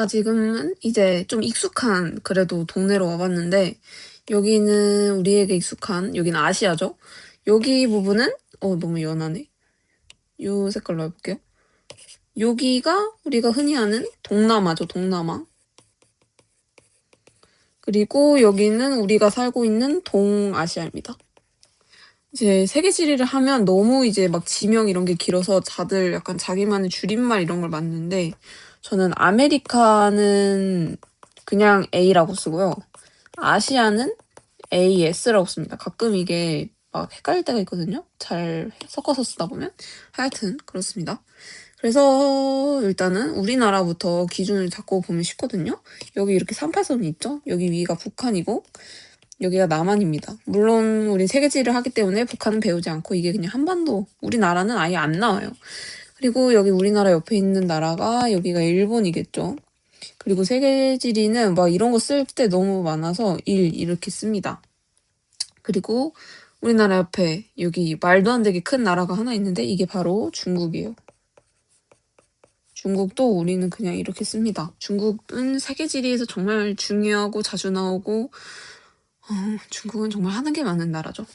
지금은 이제 좀 익숙한 그래도 동네로 와봤는데 여기는 우리에게 익숙한 여기는 아시아죠? 여기 부분은 너무 연하네. 요 색깔로 해볼게요. 여기가 우리가 흔히 아는 동남아죠, 동남아. 그리고 여기는 우리가 살고 있는 동아시아입니다. 이제 세계지리를 하면 너무 이제 막 지명 이런 게 길어서 다들 약간 자기만의 줄임말 이런 걸 맞는데 저는 아메리카는 그냥 A라고 쓰고요. 아시아는 AS라고 씁니다. 가끔 이게 막 헷갈릴 때가 있거든요. 잘 섞어서 쓰다 보면. 하여튼 그렇습니다. 그래서 일단은 우리나라부터 기준을 잡고 보면 쉽거든요. 여기 이렇게 38선이 있죠? 여기 위가 북한이고 여기가 남한입니다. 물론 우리 세계지리를 하기 때문에 북한은 배우지 않고 이게 그냥 한반도, 우리나라는 아예 안 나와요. 그리고 여기 우리나라 옆에 있는 나라가 여기가 일본이겠죠. 그리고 세계지리는 막 이런 거 쓸 때 너무 많아서 이렇게 씁니다. 그리고 우리나라 옆에 여기 말도 안 되게 큰 나라가 하나 있는데 이게 바로 중국이에요. 중국도 우리는 그냥 이렇게 씁니다. 중국은 세계지리에서 정말 중요하고 자주 나오고 중국은 정말 하는 게 많은 나라죠.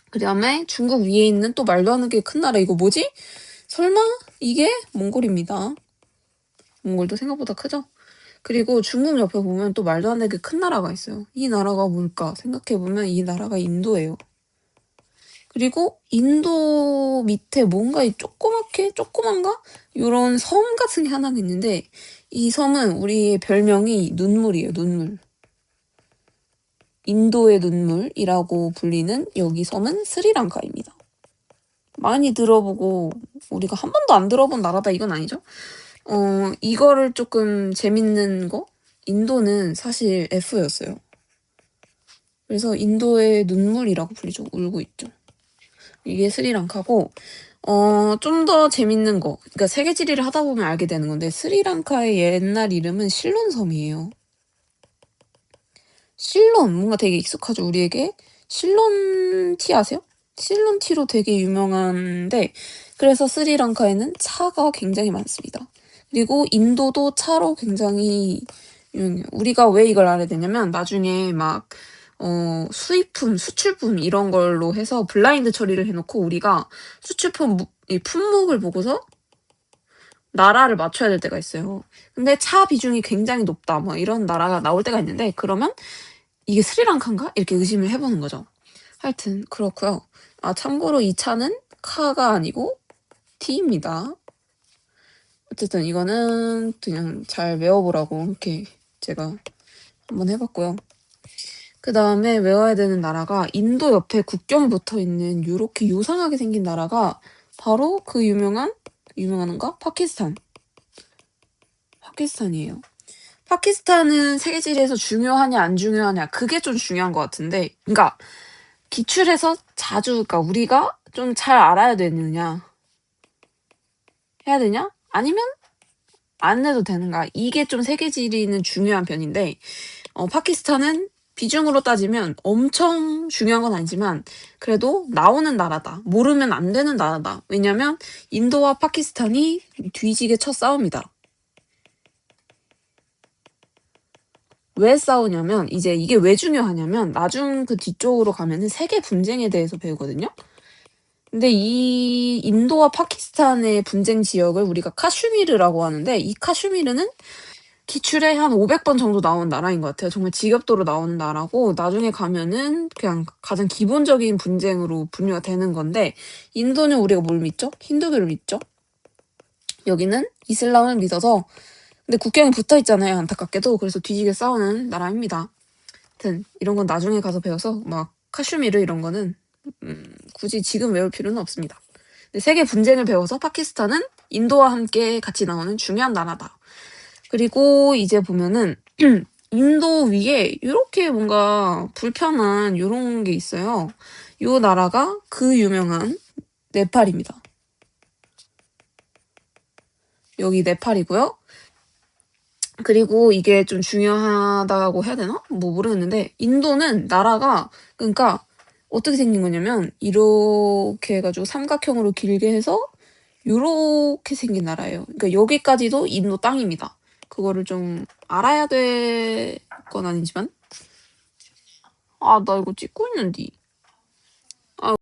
그 다음에 중국 위에 있는 또 말도 안 되게 큰 나라 이거 뭐지? 설마 이게 몽골입니다. 몽골도 생각보다 크죠? 그리고 중국 옆에 보면 또 말도 안 되게 큰 나라가 있어요. 이 나라가 뭘까 생각해보면 이 나라가 인도예요. 그리고 인도 밑에 뭔가 조그만가? 요런 섬 같은 게 하나가 있는데 이 섬은 우리의 별명이 눈물이에요. 눈물. 인도의 눈물이라고 불리는 여기 섬은 스리랑카입니다. 많이 들어보고 우리가 한 번도 안 들어본 나라다 이건 아니죠? 이거를 조금 재밌는 거? 인도는 사실 F였어요. 그래서 인도의 눈물이라고 불리죠. 울고 있죠. 이게 스리랑카고 좀 더 재밌는 거. 그러니까 세계지리를 하다 보면 알게 되는 건데 스리랑카의 옛날 이름은 실론섬이에요. 실론 뭔가 되게 익숙하죠 우리에게. 실론티 아세요? 실론티로 되게 유명한데 그래서 스리랑카에는 차가 굉장히 많습니다. 그리고 인도도 차로 굉장히 유명해요. 우리가 왜 이걸 알아야 되냐면 나중에 막 수입품, 수출품 이런 걸로 해서 블라인드 처리를 해놓고 우리가 수출품 품목을 보고서 나라를 맞춰야 될 때가 있어요. 근데 차 비중이 굉장히 높다 뭐 이런 나라가 나올 때가 있는데 그러면 이게 스리랑카인가? 이렇게 의심을 해보는 거죠. 하여튼 그렇고요. 참고로 이 차는 카가 아니고 T입니다. 어쨌든 이거는 그냥 잘 외워보라고 이렇게 제가 한번 해봤고요. 그 다음에 외워야 되는 나라가 인도 옆에 국경이 붙어있는 이렇게 요상하게 생긴 나라가 바로 그 유명한가? 파키스탄이에요. 파키스탄은 세계지리에서 중요하냐 안 중요하냐 그게 좀 중요한 것 같은데 그러니까 기출해서 자주 그러니까 우리가 좀 잘 알아야 되느냐 해야 되냐 아니면 안 해도 되는가 이게 좀 세계지리는 중요한 편인데 파키스탄은 비중으로 따지면 엄청 중요한 건 아니지만 그래도 나오는 나라다. 모르면 안 되는 나라다. 왜냐면 인도와 파키스탄이 뒤지게 쳐 싸웁니다. 왜 싸우냐면 이제 이게 왜 중요하냐면 나중 그 뒤쪽으로 가면은 세계 분쟁에 대해서 배우거든요. 근데 이 인도와 파키스탄의 분쟁 지역을 우리가 카슈미르라고 하는데 이 카슈미르는 기출에 한 500번 정도 나온 나라인 것 같아요. 정말 지겹도록 나오는 나라고 나중에 가면은 그냥 가장 기본적인 분쟁으로 분류가 되는 건데 인도는 우리가 뭘 믿죠? 힌두교를 믿죠? 여기는 이슬람을 믿어서 근데 국경이 붙어있잖아요. 안타깝게도. 그래서 뒤지게 싸우는 나라입니다. 하여튼 이런 건 나중에 가서 배워서 막 카슈미르 이런 거는 굳이 지금 외울 필요는 없습니다. 근데 세계 분쟁을 배워서 파키스탄은 인도와 함께 같이 나오는 중요한 나라다. 그리고 이제 보면은 인도 위에 이렇게 뭔가 불편한 이런 게 있어요. 요 나라가 그 유명한 네팔입니다. 여기 네팔이고요. 그리고 이게 좀 중요하다고 해야 되나? 뭐 모르겠는데 인도는 나라가 그러니까 어떻게 생긴 거냐면 이렇게 해가지고 삼각형으로 길게 해서 요렇게 생긴 나라예요. 그러니까 여기까지도 인도 땅입니다. 그거를 좀 알아야 될 건 아니지만. 아, 나 이거 찍고 있는디.